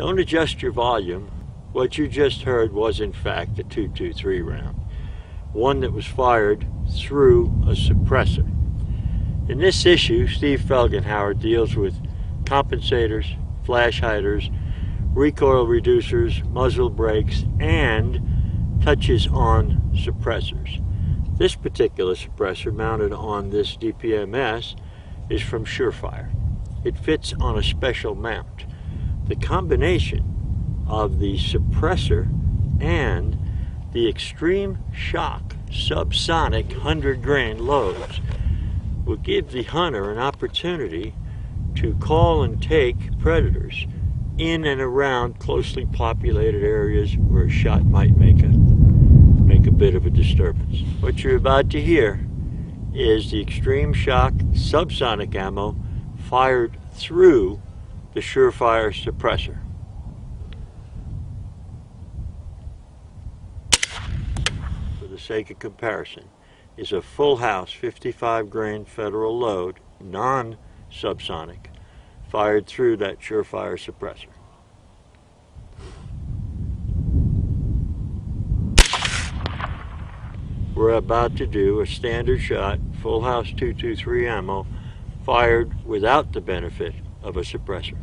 Don't adjust your volume. What you just heard was in fact a .223 round, one that was fired through a suppressor. In this issue, Steve Felgenhauer deals with compensators, flash hiders, recoil reducers, muzzle brakes, and touches on suppressors. This particular suppressor mounted on this DPMS is from Surefire. It fits on a special mount. The combination of the suppressor and the extreme shock subsonic 100 grain loads will give the hunter an opportunity to call and take predators in and around closely populated areas where a shot might make a bit of a disturbance. What you're about to hear is the extreme shock subsonic ammo fired through the Surefire suppressor. For the sake of comparison, is a full house 55 grain federal load, non-subsonic, fired through that Surefire suppressor. We're about to do a standard shot, full house .223 ammo, fired without the benefit of a suppressor.